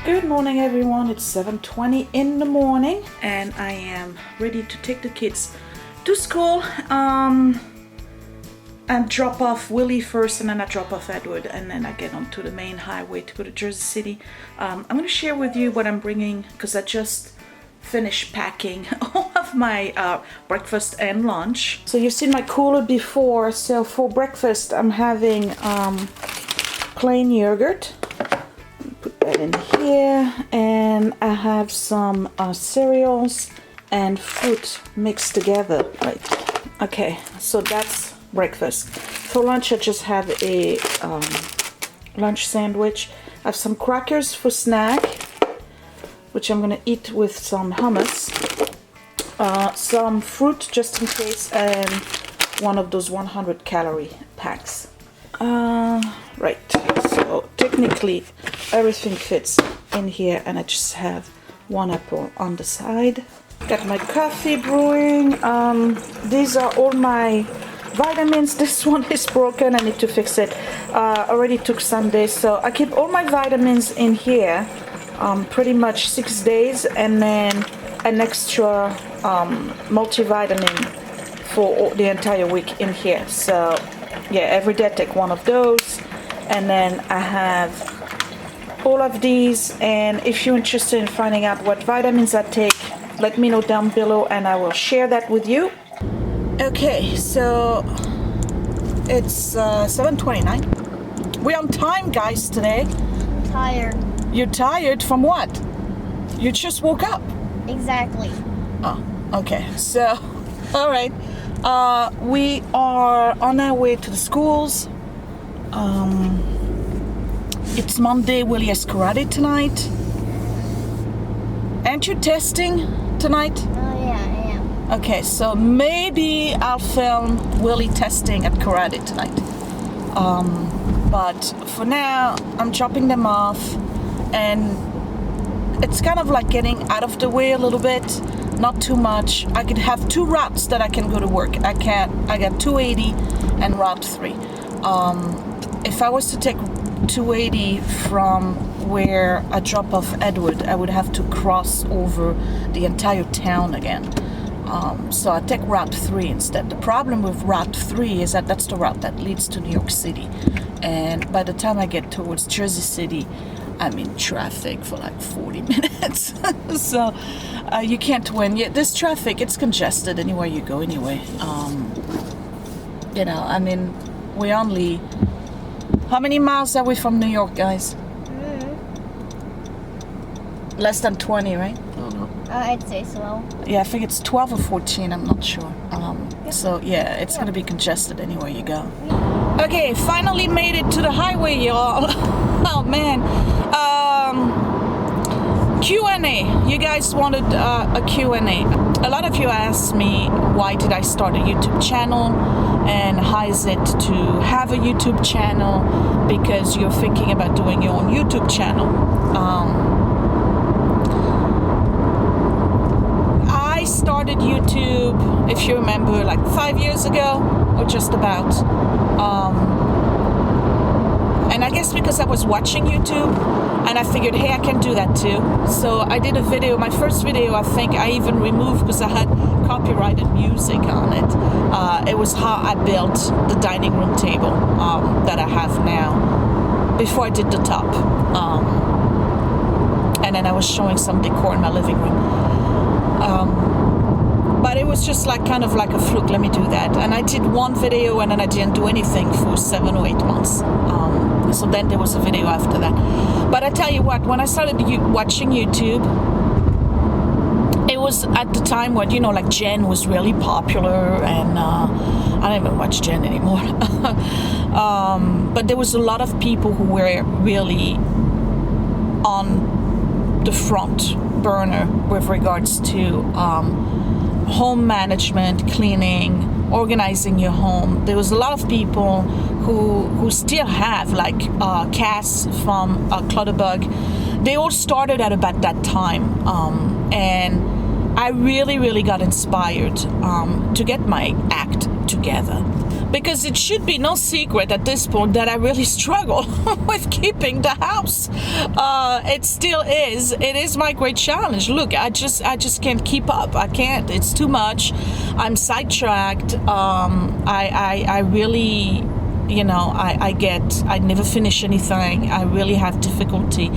Good morning everyone, it's 7:20 in the morning and I am ready to take the kids to school and drop off Willie first, and then I drop off Edward, and then I get onto the main highway to go to Jersey City. I'm going to share with you what I'm bringing because I just finished packing all of my breakfast and lunch. So you've seen my cooler before, so for breakfast I'm having plain yogurt. Put that in here, and I have some cereals and fruit mixed together. Right. Okay, so that's breakfast. For lunch I just have a lunch sandwich. I have some crackers for snack, which I'm gonna eat with some hummus. Some fruit just in case, and one of those 100 calorie packs. Right, so technically everything fits in here, and I just have one apple on the side. Got my coffee brewing. These are all my vitamins. This one is broken, I need to fix it. Already took Sunday, so I keep all my vitamins in here, pretty much 6 days, and then an extra multivitamin for the entire week in here. So yeah, every day I take one of those, and then I have all of these. And if you're interested in finding out what vitamins I take, let me know down below and I will share that with you. Okay, so it's 7:29. We're on time, guys, today. I'm tired. You're tired from what? You just woke up. Exactly. Oh, okay. So, all right. We are on our way to the schools. It's Monday. Willie has karate tonight. Aren't you testing tonight? Oh yeah, I am. Okay, so maybe I'll film Willie testing at karate tonight. But for now, I'm dropping them off, and it's kind of like getting out of the way a little bit. Not too much. I could have two routes that I can go to work. I got 280 and Route 3. If I was to take 280 from where I drop off Edward, I would have to cross over the entire town again. So I take Route 3 instead. The problem with Route 3 is that that's the route that leads to New York City. And by the time I get towards Jersey City, I'm in traffic for like 40 minutes. So you can't win. Yeah, this traffic, it's congested anywhere you go anyway. You know, I mean, we only... How many miles are we from New York, guys? Less than 20, right? I don't know. I'd say so. Yeah, I think it's 12 or 14, I'm not sure. So yeah, it's gonna be congested anywhere you go. Okay, finally made it to the highway, y'all. Oh man. Q&A. You guys wanted a Q&A. A lot of you asked me, why did I start a YouTube channel? And how is it to have a YouTube channel? Because you're thinking about doing your own YouTube channel. I started YouTube, if you remember, like 5 years ago, or just about. And I guess because I was watching YouTube, and I figured, hey, I can do that too. So I did a video, my first video, I think I even removed because I had copyrighted music on it. It was how I built the dining room table that I have now, before I did the top. And then I was showing some decor in my living room. But it was just like kind of like a fluke, let me do that. And I did one video and then I didn't do anything for 7 or 8 months. So then there was a video after that. But I tell you what, when I started watching YouTube, it was at the time when, you know, like Jen was really popular, and I don't even watch Jen anymore. But there was a lot of people who were really on the front burner with regards to home management, cleaning, organizing your home. There was a lot of people who still have, like Cass from Clutterbug. They all started at about that time, and I really got inspired to get my act together. because it should be no secret at this point that I really struggle with keeping the house. It still is. It is my great challenge. Look, I just can't keep up. I can't. It's too much. I'm sidetracked. I really, I never finish anything. I really have difficulty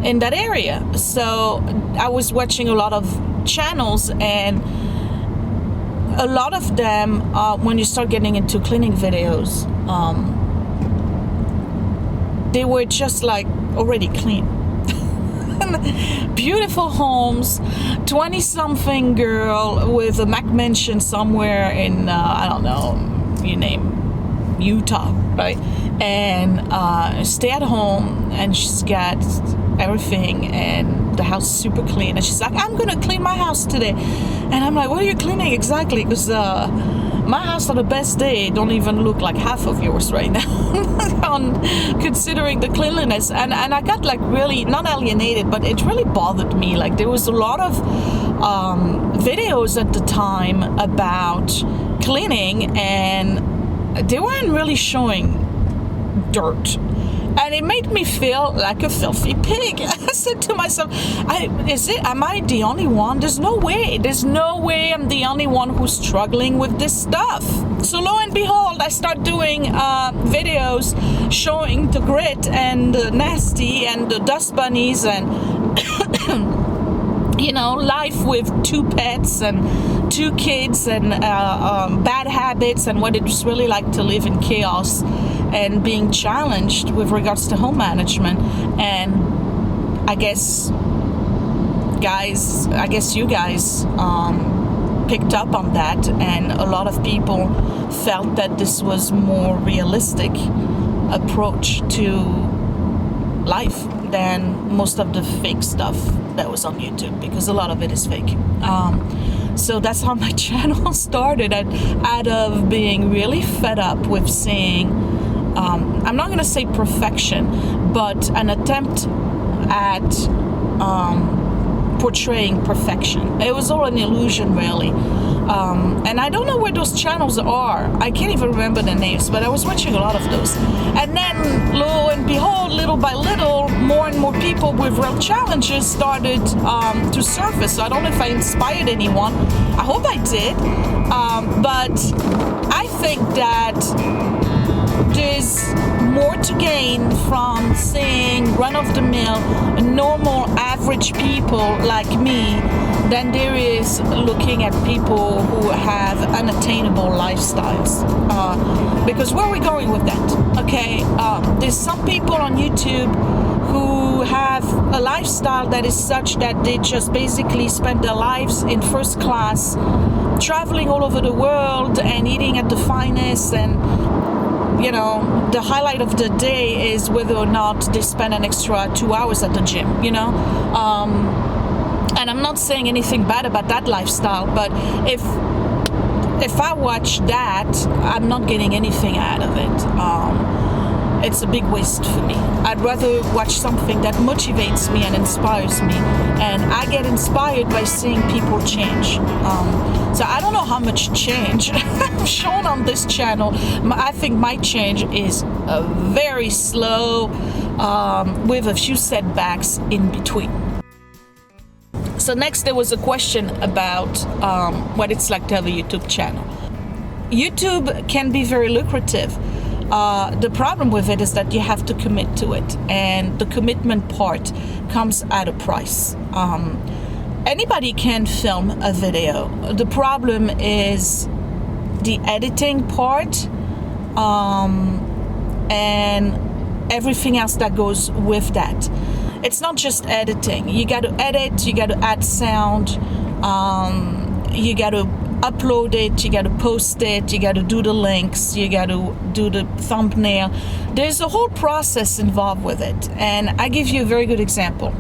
in that area. So I was watching a lot of channels, and a lot of them, when you start getting into cleaning videos, they were just like already clean. Beautiful homes, 20-something girl with a McMansion somewhere in, I don't know, you name Utah, right? And stay at home, and she's got everything, and the house is super clean, and she's like, I'm gonna clean my house today. And I'm like, what are you cleaning exactly? Because my house on the best day don't even look like half of yours right now, considering the cleanliness. And I got like really not alienated, but it really bothered me. Like, there was a lot of videos at the time about cleaning, and they weren't really showing dirt, and it made me feel like a filthy pig. I said to myself, am I the only one? There's no way I'm the only one who's struggling with this stuff. So lo and behold, I start doing videos showing the grit and the nasty and the dust bunnies and life with 2 pets and 2 kids and bad habits, and what it's really like to live in chaos and being challenged with regards to home management. And I guess you guys picked up on that, and a lot of people felt that this was more realistic approach to life than most of the fake stuff that was on YouTube, because a lot of it is fake. So that's how my channel started, out of being really fed up with seeing, I'm not gonna say perfection, but an attempt at portraying perfection. It was all an illusion, really. And I don't know where those channels are. I can't even remember the names, but I was watching a lot of those. And then, lo and behold, little by little, more and more people with real challenges started to surface. So I don't know if I inspired anyone. I hope I did. But I think that there's more to gain from seeing run-of-the-mill, normal, average people like me than there is looking at people who have unattainable lifestyles. Because where are we going with that? Okay, there's some people on YouTube who have a lifestyle that is such that they just basically spend their lives in first class, traveling all over the world and eating at the finest, and the highlight of the day is whether or not they spend an extra 2 hours at the gym, and I'm not saying anything bad about that lifestyle, but if I watch that, I'm not getting anything out of it. It's a big waste for me. I'd rather watch something that motivates me and inspires me, and I get inspired by seeing people change. So I don't know how much change I've shown on this channel. I think my change is very slow, with a few setbacks in between. So next, there was a question about what it's like to have a YouTube channel. YouTube can be very lucrative. The problem with it is that you have to commit to it, and the commitment part comes at a price. Anybody can film a video. The problem is the editing part, and everything else that goes with that. It's not just editing. You got to edit, you got to add sound, you got to upload it, you got to post it, you got to do the links, you got to do the thumbnail. There's a whole process involved with it, and I give you a very good example.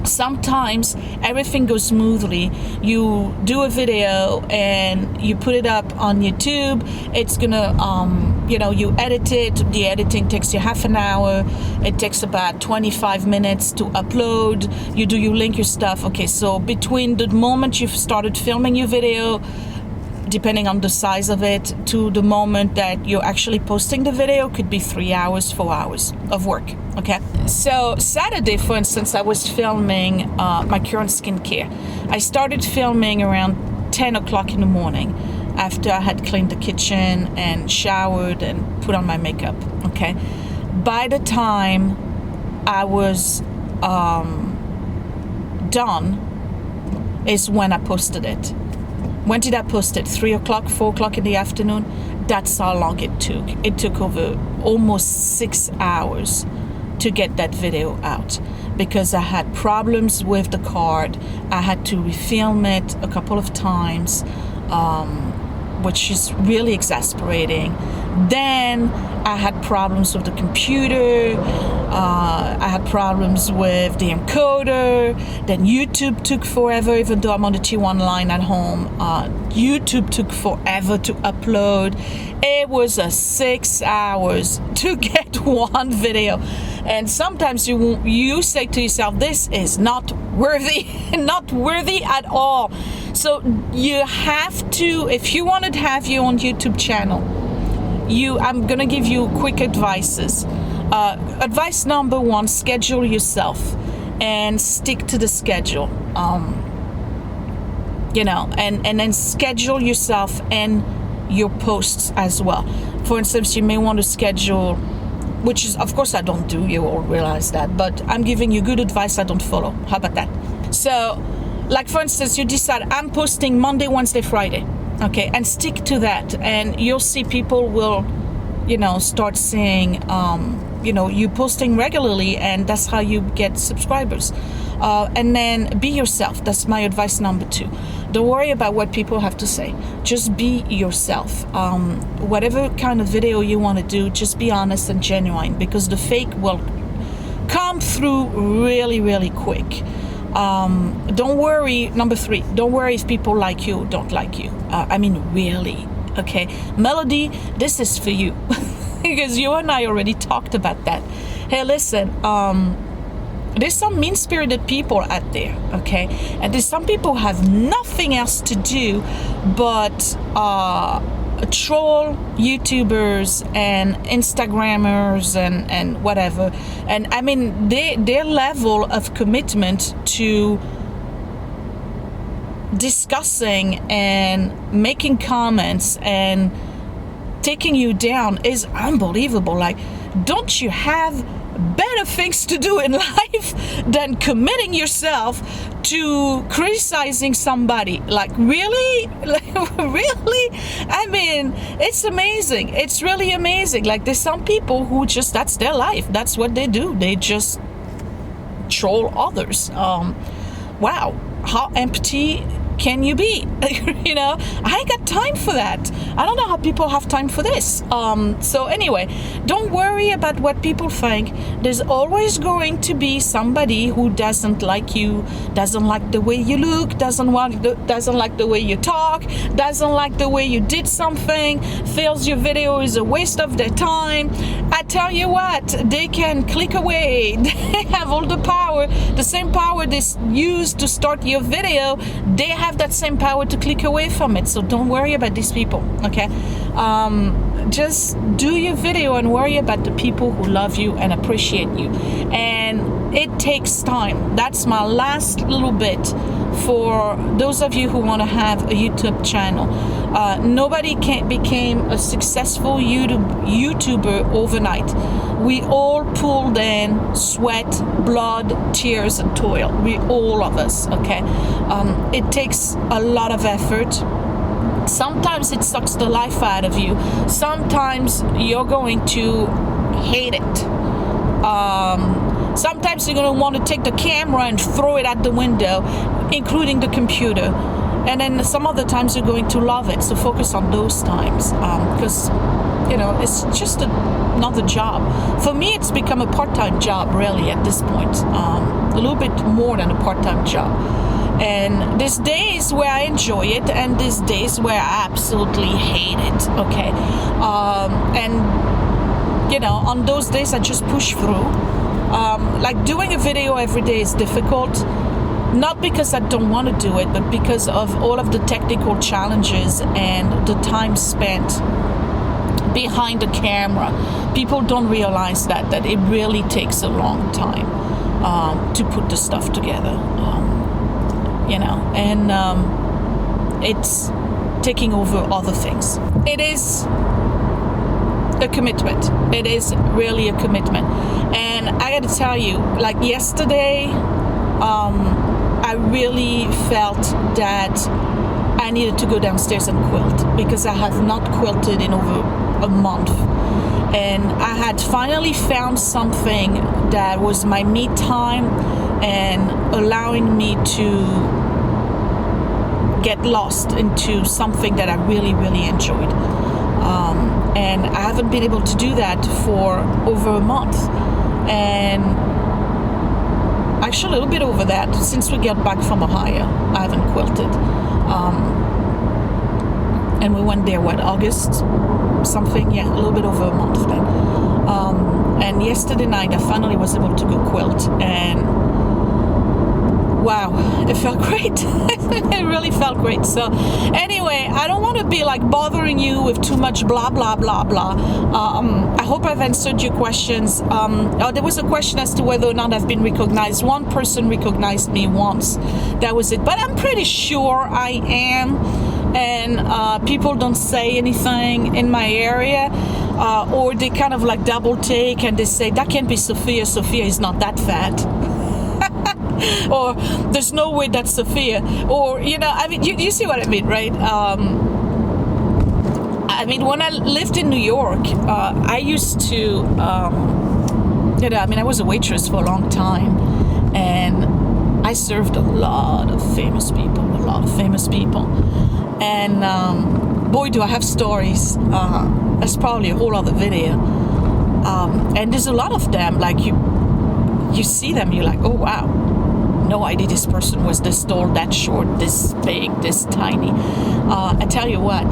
Sometimes everything goes smoothly. You do a video and you put it up on YouTube. It's gonna, you edit it. The editing takes you half an hour. It takes about 25 minutes to upload. You link your stuff. Okay, so between the moment you've started filming your video, depending on the size of it, to the moment that you're actually posting the video could be 3 hours, 4 hours of work. Okay, so Saturday, for instance, I was filming my current skincare. I started filming around 10 o'clock in the morning after I had cleaned the kitchen and showered and put on my makeup. Okay, by the time I was done is when I posted it. When did I post it? 3 o'clock, 4 o'clock in the afternoon? That's how long it took. It took over almost 6 hours to get that video out because I had problems with the card. I had to refilm it a couple of times, which is really exasperating. Then I had problems with the computer. I had problems with the encoder. Then YouTube took forever, even though I'm on the T1 line at home. YouTube took forever to upload. It was 6 hours to get one video. And sometimes you say to yourself, this is not worthy, not worthy at all. So you have to, if you want to have your own YouTube channel, I'm gonna give you quick advices. Advice number 1: schedule yourself and stick to the schedule. And then schedule yourself and your posts as well. For instance, you may want to schedule, which is, of course, I don't do. You all realize that, but I'm giving you good advice I don't follow. How about that? So, like for instance, you decide I'm posting Monday, Wednesday, Friday. Okay, and stick to that, and you'll see people will, start seeing, you posting regularly, and that's how you get subscribers. And then be yourself. That's my advice number 2. Don't worry about what people have to say. Just be yourself. Whatever kind of video you want to do, just be honest and genuine, because the fake will come through really, really quick. Don't worry, number 3, don't worry if people like you or don't like you. Really, okay? Melody, this is for you. Because you and I already talked about that. Hey, listen, there's some mean-spirited people out there, okay? And there's some people who have nothing else to do but troll YouTubers and Instagrammers and whatever. And their level of commitment to discussing and making comments and taking you down is unbelievable. Like, don't you have better things to do in life than committing yourself to criticizing somebody? Like, really? Really? It's amazing. It's really amazing. Like, there's some people who just, that's their life. That's what they do. They just troll others. Wow. How empty can you be? I ain't got time for that. I don't know how people have time for this. So anyway, don't worry about what people think. There's always going to be somebody who doesn't like you, doesn't like the way you look, doesn't like the way you talk, doesn't like the way you did something, feels your video is a waste of their time. I tell you what, they can click away. They have all the power, the same power they use to start your video. They have that same power to click away from it. So don't worry about these people, okay? Just do your video and worry about the people who love you and appreciate you. And it takes time. That's my last little bit for those of you who want to have a YouTube channel. Nobody became a successful YouTuber overnight. We all pulled in sweat, blood, tears, and toil. All of us, okay? It takes a lot of effort. Sometimes it sucks the life out of you. Sometimes you're going to hate it. Sometimes you're going to want to take the camera and throw it out the window, including the computer. And then some other times you're going to love it. So focus on those times, because it's just another job. For me, it's become a part-time job, really, at this point. A little bit more than a part-time job. And there's days where I enjoy it, and there's days where I absolutely hate it, okay? On those days, I just push through. Like, doing a video every day is difficult. not because I don't want to do it, but because of all of the technical challenges and the time spent behind the camera. People don't realize that it really takes a long time to put the stuff together, you know, and it's taking over other things. It is a commitment. It is really a commitment. And I got to tell you, like yesterday, I really felt that I needed to go downstairs and quilt, because I have not quilted in over a month. And I had finally found something that was my me time and allowing me to get lost into something that I really, really enjoyed. And I haven't been able to do that for over a month. And actually a little bit over that, since we got back from Ohio, I haven't quilted. And we went there, August? Something, yeah, a little bit over a month then. And yesterday night I finally was able to go quilt, and wow, it felt great. It really felt great. So anyway, I don't want to be like bothering you with too much blah blah blah blah. I hope I've answered your questions. There was a question as to whether or not I've been recognized. One person recognized me once, that was it, but I'm pretty sure I am. And people don't say anything in my area, or they kind of like double take and they say, that can't be Sophia, Sophia is not that fat. Or there's no way that's Sophia, or you know, I mean, you see what I mean, right? I mean, when I lived in New York, I used to, you know, I mean, I was a waitress for a long time, and I served a lot of famous people, and boy, do I have stories. That's probably a whole other video. And there's a lot of them, like you see them, you're like, oh wow, no idea this person was this tall, that short, this big, this tiny. I tell you what,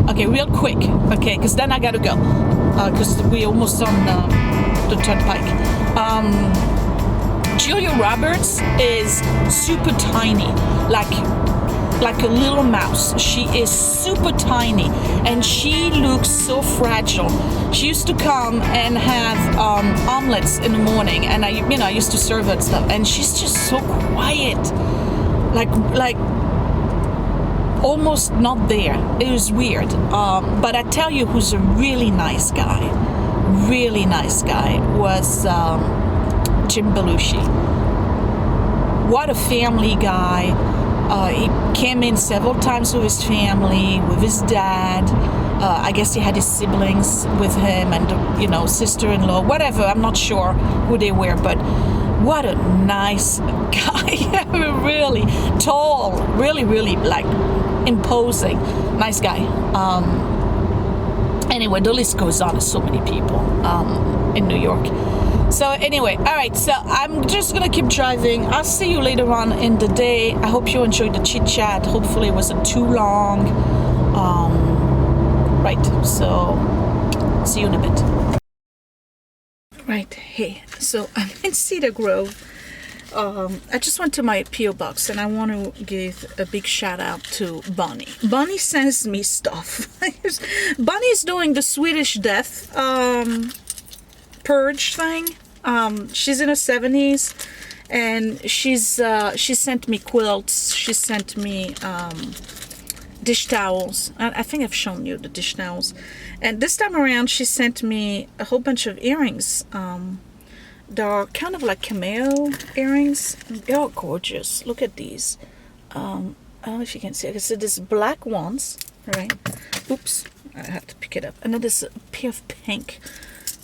okay, real quick, okay, because then I gotta go, because we're almost on the turnpike. Julia Roberts is super tiny, like a little mouse. She is super tiny, and she looks so fragile. She used to come and have omelets in the morning, and I used to serve her and stuff, and she's just so quiet, like almost not there. It was weird. But I tell you, who's a really nice guy was Jim Belushi. What a family guy. He came in several times with his family, with his dad. I guess he had his siblings with him, and you know, sister-in-law, whatever. I'm not sure who they were, but what a nice guy. Really tall, really like imposing, nice guy. Anyway, the list goes on. There's so many people in New York. So anyway, all right, so I'm just gonna keep driving. I'll see you later on in the day. I hope you enjoyed the chit chat. Hopefully it wasn't too long. Right, so see you in a bit. Right, hey, so I'm in Cedar Grove. I just went to my P.O. box, and I want to give a big shout out to Bonnie. Bonnie sends me stuff. Bonnie's doing the Swedish Death purge thing. She's in her 70s, and she sent me quilts. She sent me dish towels. I think I've shown you the dish towels. And this time around, she sent me a whole bunch of earrings. They're kind of like cameo earrings. They're gorgeous. Look at these. I don't know if you can see it. So there's black ones, right? Oops, I have to pick it up. And then there's a pair of pink.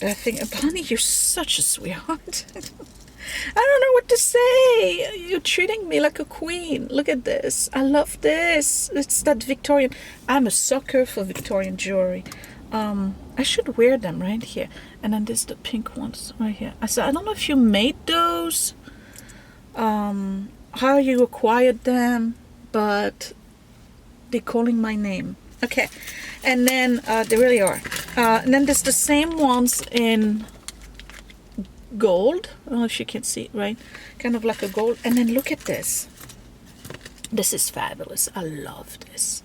I think, Bonnie, you're such a sweetheart. I don't know what to say. You're treating me like a queen. Look at this. I love this. It's that Victorian. I'm a sucker for Victorian jewelry. I should wear them right here. And then there's the pink ones right here. I said, I don't know if you made those, how you acquired them, but they're calling my name. Okay, and then they really are. And then there's the same ones in gold. I don't know if you can see it, right? Kind of like a gold. And then look at this. This is fabulous. I love this.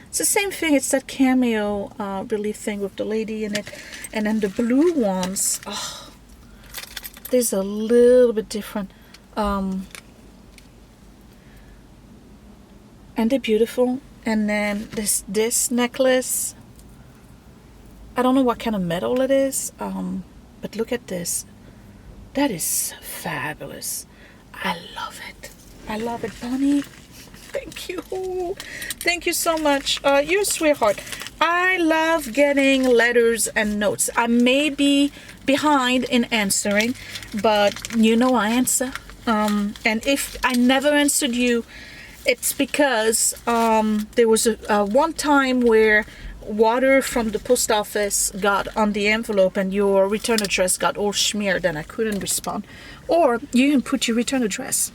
It's the same thing. It's that cameo relief thing with the lady in it. And then the blue ones, oh, there's a little bit different. And they're beautiful. And then this necklace, I don't know what kind of metal it is, but look at this. That is fabulous. I love it. I love it, Bonnie. Thank you. Thank you so much. You're a sweetheart. I love getting letters and notes. I may be behind in answering, but you know I answer. And if I never answered you, it's because there was a one time where water from the post office got on the envelope and your return address got all smeared and I couldn't respond. Or you can put your return address.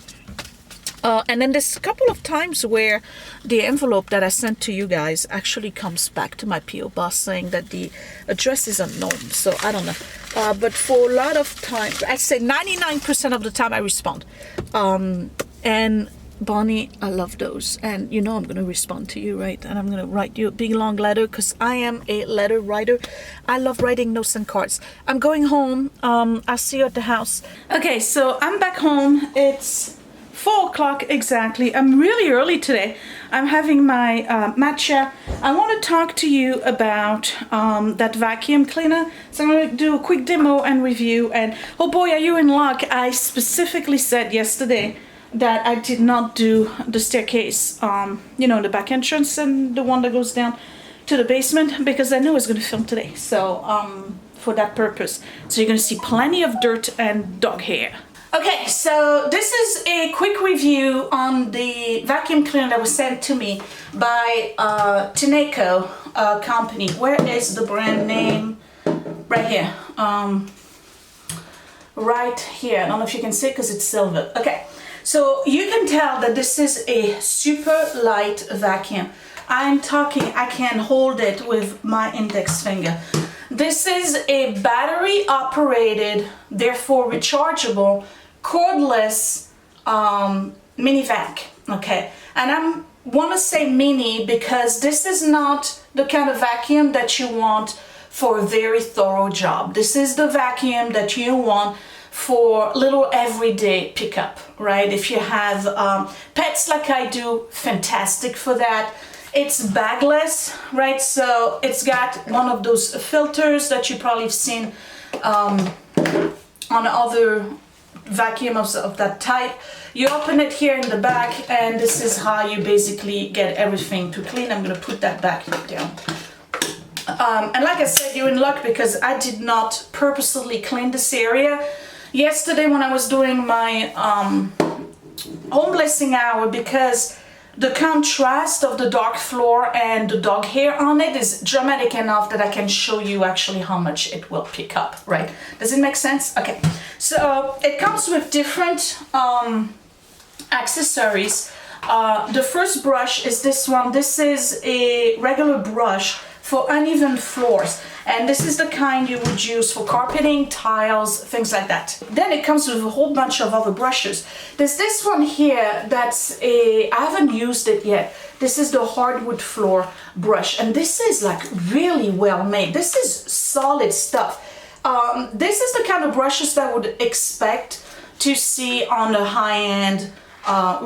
And then there's a couple of times where the envelope that I sent to you guys actually comes back to my P.O. box saying that the address is unknown. So I don't know. But for a lot of time, I say 99% of the time I respond. And Bonnie, I love those. And you know I'm going to respond to you, right? And I'm going to write you a big long letter because I am a letter writer. I love writing notes and cards. I'm going home. I'll see you at the house. Okay, so I'm back home. It's 4 o'clock exactly. I'm really early today. I'm having my matcha. I want to talk to you about that vacuum cleaner. So I'm going to do a quick demo and review. And oh boy, are you in luck. I specifically said yesterday that I did not do the staircase, you know, the back entrance and the one that goes down to the basement because I knew I was going to film today. So for that purpose. So you're going to see plenty of dirt and dog hair. Okay, so this is a quick review on the vacuum cleaner that was sent to me by Tineco company. Where is the brand name? Right here. Right here. I don't know if you can see it because it's silver. Okay, so you can tell that this is a super light vacuum. I'm talking, I can hold it with my index finger. This is a battery operated, therefore rechargeable, cordless mini vac, okay? And I want to say mini because this is not the kind of vacuum that you want for a very thorough job. This is the vacuum that you want for little everyday pickup, right? If you have pets like I do, fantastic for that. It's bagless, right? So it's got one of those filters that you probably have seen on other vacuums of that type. You open it here in the back and this is how you basically get everything to clean. I'm gonna put that back down. And like I said, you're in luck because I did not purposely clean this area. Yesterday when I was doing my home blessing hour, because the contrast of the dark floor and the dog hair on it is dramatic enough that I can show you actually how much it will pick up, right? Does it make sense? Okay, so it comes with different accessories. The first brush is this one. This is a regular brush for uneven floors. And this is the kind you would use for carpeting, tiles, things like that. Then it comes with a whole bunch of other brushes. There's this one here that's I haven't used it yet. This is the hardwood floor brush. And this is like really well made. This is solid stuff. This is the kind of brushes that I would expect to see on a high-end,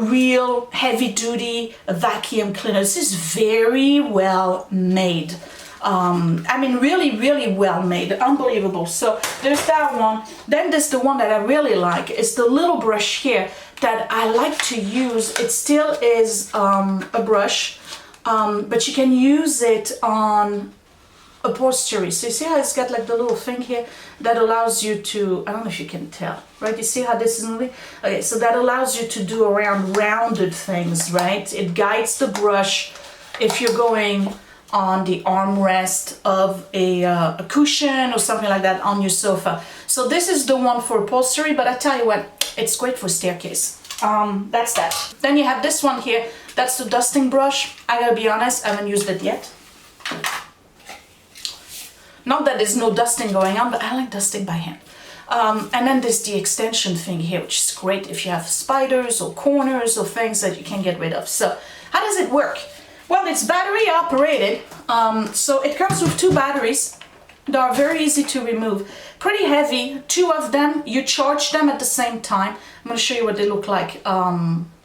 real heavy-duty vacuum cleaner. This is very well made. I mean, really well made, unbelievable. So there's that one. Then there's the one that I really like. It's the little brush here that I like to use. It still is a brush, but you can use it on upholstery. So you see how it's got like the little thing here that allows you to, I don't know if you can tell, right? You see how this is moving? Okay, so that allows you to do around rounded things, right? It guides the brush if you're going on the armrest of a cushion or something like that on your sofa. So this is the one for upholstery, but I tell you what, it's great for staircase. That's that. Then you have this one here. That's the dusting brush. I gotta be honest, I haven't used it yet. Not that there's no dusting going on, but I like dusting by hand. And then there's the extension thing here, which is great if you have spiders or corners or things that you can get rid of. So how does it work? Well, it's battery operated. So it comes with 2 batteries. They are very easy to remove. Pretty heavy, 2 of them. You charge them at the same time. I'm going to show you what they look like.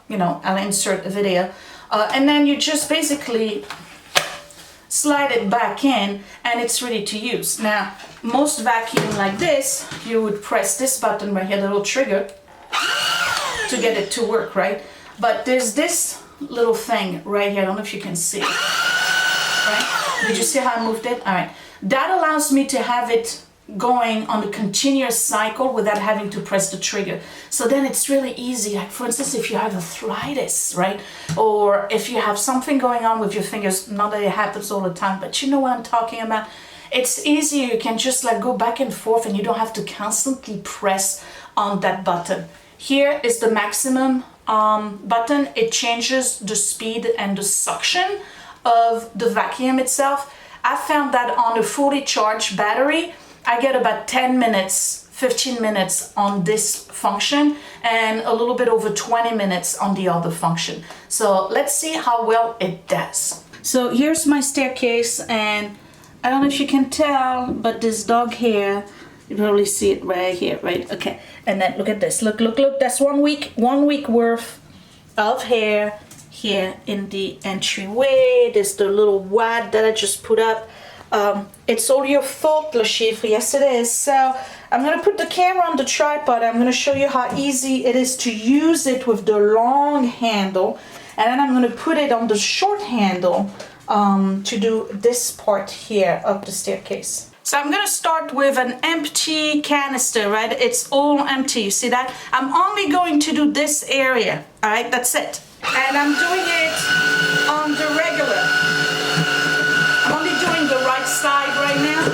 You know, I'll insert a video. And then you just basically slide it back in and it's ready to use. Now, most vacuum like this, you would press this button right here, the little trigger, to get it to work, right? But there's this little thing right here. I don't know if you can see it. Right? Did you see how I moved it? All right. That allows me to have it going on a continuous cycle without having to press the trigger. So then it's really easy. Like for instance, if you have arthritis, right? Or if you have something going on with your fingers, not that it happens all the time, but you know what I'm talking about. It's easy. You can just like go back and forth and you don't have to constantly press on that button. Here is the maximum button. It changes the speed and the suction of the vacuum itself. I found that on a fully charged battery, I get about 10 minutes, 15 minutes on this function and a little bit over 20 minutes on the other function. So let's see how well it does. So here's my staircase, and I don't know if you can tell, but this dog hair, you probably see it right here, right? Okay, and then look at this. Look, look, look, that's 1 week worth of hair here in the entryway. There's the little wad that I just put up. It's all your fault, Le Chiffre. Yes, it is. So I'm going to put the camera on the tripod. I'm going to show you how easy it is to use it with the long handle. And then I'm going to put it on the short handle to do this part here up the staircase. So I'm going to start with an empty canister, right? It's all empty. You see that? I'm only going to do this area. All right, that's it. And I'm doing it on the regular. I'm only doing the right side right now.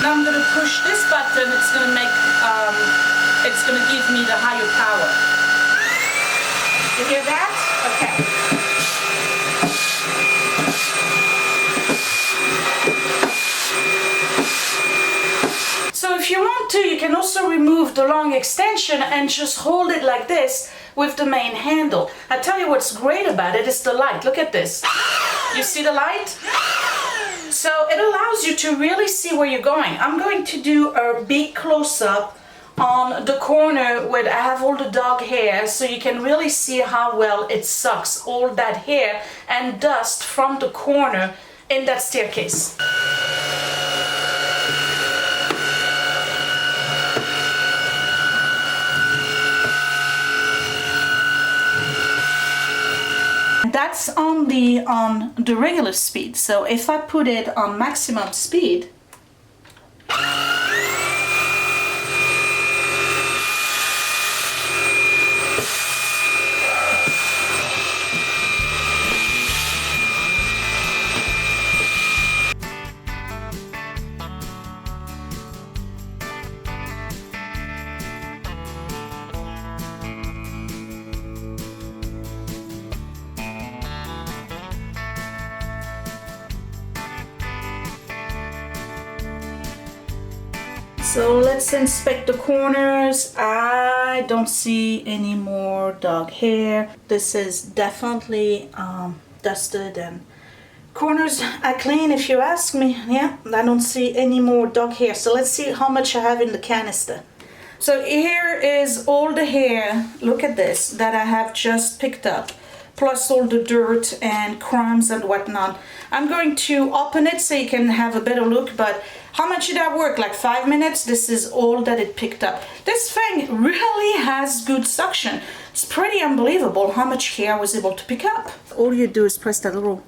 Now I'm going to push this button. It's going to make, it's going to give me the higher power. You hear that? Okay. So if you want to, you can also remove the long extension and just hold it like this with the main handle. I tell you what's great about it is the light. Look at this. You see the light? So it allows you to really see where you're going. I'm going to do a big close-up on the corner where I have all the dog hair, so you can really see how well it sucks all that hair and dust from the corner in that staircase. That's on the regular speed. So if I put it on maximum speed, so let's inspect the corners. I don't see any more dog hair. This is definitely dusted, and corners are clean if you ask me. Yeah, I don't see any more dog hair. So let's see how much I have in the canister. So here is all the hair, look at this, that I have just picked up, plus all the dirt and crumbs and whatnot. I'm going to open it so you can have a better look, but how much did that work? Like 5 minutes? This is all that it picked up. This thing really has good suction. It's pretty unbelievable how much hair I was able to pick up. All you do is press that little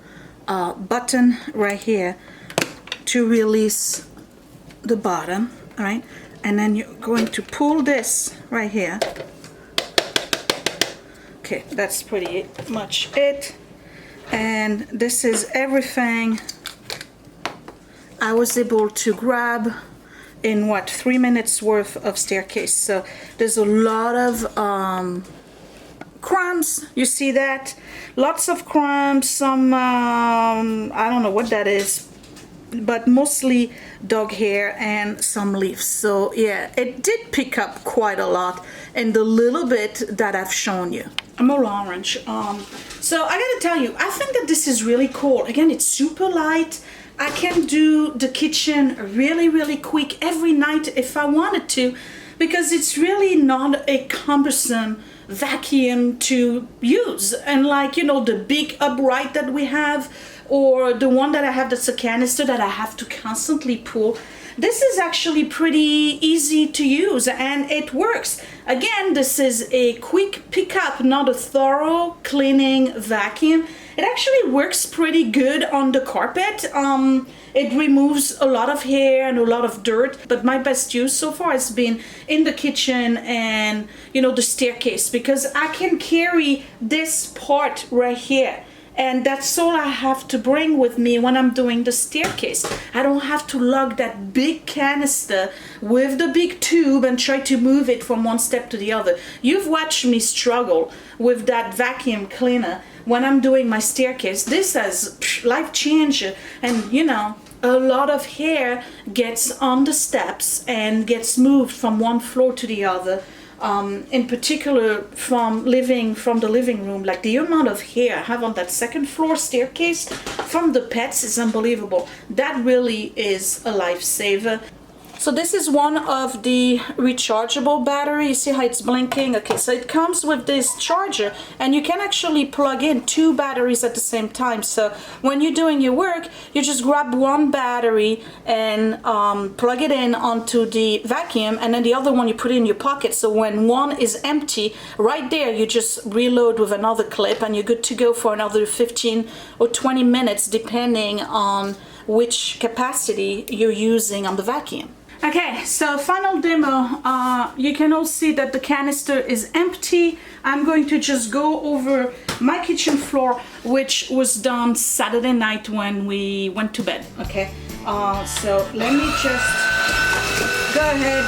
button right here to release the bottom, all right? And then you're going to pull this right here. Okay, that's pretty much it. And this is everything I was able to grab in what, 3 minutes worth of staircase. So there's a lot of crumbs. You see that? Lots of crumbs, some I don't know what that is, but mostly dog hair and some leaves. So yeah, it did pick up quite a lot in the little bit that I've shown you. More orange. So I gotta tell you, I think that this is really cool. Again, it's super light. I can do the kitchen really quick every night if I wanted to, because it's really not a cumbersome vacuum to use. And like, you know, the big upright that we have, or the one that I have that's a canister that I have to constantly pull, this is actually pretty easy to use and it works. Again, this is a quick pickup, not a thorough cleaning vacuum. It actually works pretty good on the carpet. It removes a lot of hair and a lot of dirt, but my best use so far has been in the kitchen and, you know, the staircase, because I can carry this part right here. And that's all I have to bring with me when I'm doing the staircase. I don't have to lug that big canister with the big tube and try to move it from one step to the other. You've watched me struggle with that vacuum cleaner when I'm doing my staircase. This is life changer. And you know, a lot of hair gets on the steps and gets moved from one floor to the other. In particular from the living room, like the amount of hair I have on that second floor staircase from the pets is unbelievable. That really is a lifesaver. So this is one of the rechargeable batteries. You see how it's blinking? Okay, so it comes with this charger and you can actually plug in 2 batteries at the same time. So when you're doing your work, you just grab one battery and plug it in onto the vacuum, and then the other one you put in your pocket. So when one is empty, right there you just reload with another clip and you're good to go for another 15 or 20 minutes depending on which capacity you're using on the vacuum. Okay, so final demo. You can all see that the canister is empty. I'm going to just go over my kitchen floor, which was done Saturday night when we went to bed. Okay, so let me just go ahead.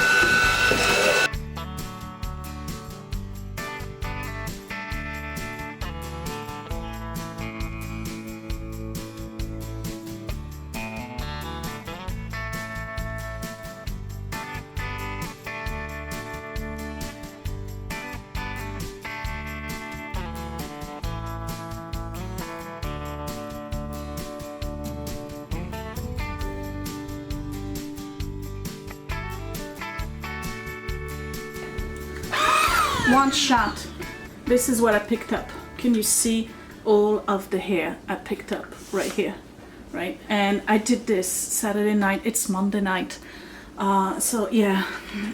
One shot. This is what I picked up. Can you see all of the hair I picked up right here, right? And I did this Saturday night. It's Monday night. So yeah,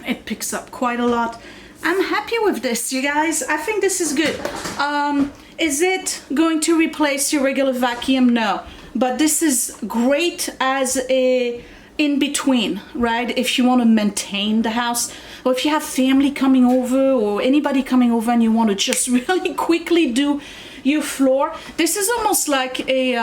it picks up quite a lot. I'm happy with this, you guys. I think this is good. Is it going to replace your regular vacuum? No. But this is great as a in-between, right? If you want to maintain the house, or if you have family coming over or anybody coming over and you want to just really quickly do your floor, this is almost like a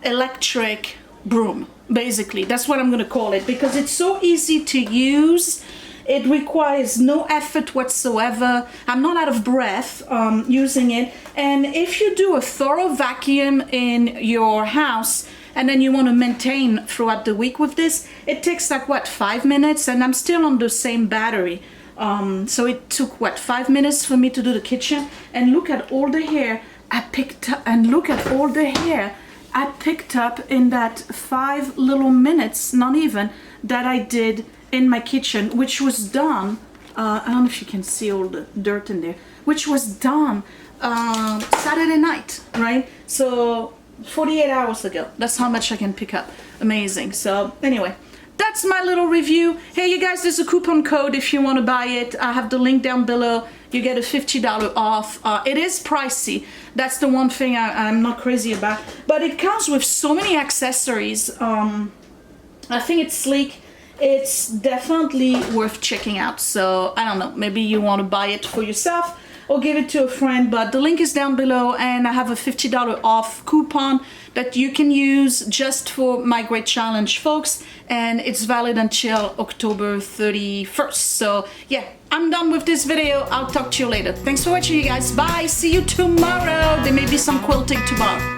electric broom, basically. That's what I'm going to call it, because it's so easy to use. It requires no effort whatsoever. I'm not out of breath using it. And if you do a thorough vacuum in your house and then you want to maintain throughout the week with this, it takes like what, 5 minutes, and I'm still on the same battery. So it took what, 5 minutes for me to do the kitchen. And look at all the hair I picked up, and look at all the hair I picked up in that 5 little minutes, not even, that I did in my kitchen, which was done, I don't know if you can see all the dirt in there, which was done Saturday night, right? So 48 hours ago. That's how much I can pick up. Amazing. So anyway, that's my little review. Hey, you guys, there's a coupon code if you want to buy it. I have the link down below. You get a $50 off. It is pricey. That's the one thing I'm not crazy about. But it comes with so many accessories. I think it's sleek. It's definitely worth checking out. So I don't know, maybe you want to buy it for yourself. or give it to a friend, but the link is down below, and I have a $50 off coupon that you can use just for my great challenge, folks, and it's valid until October 31st. So yeah, I'm done with this video. I'll talk to you later. Thanks for watching, you guys. Bye. See you tomorrow. There may be some quilting tomorrow.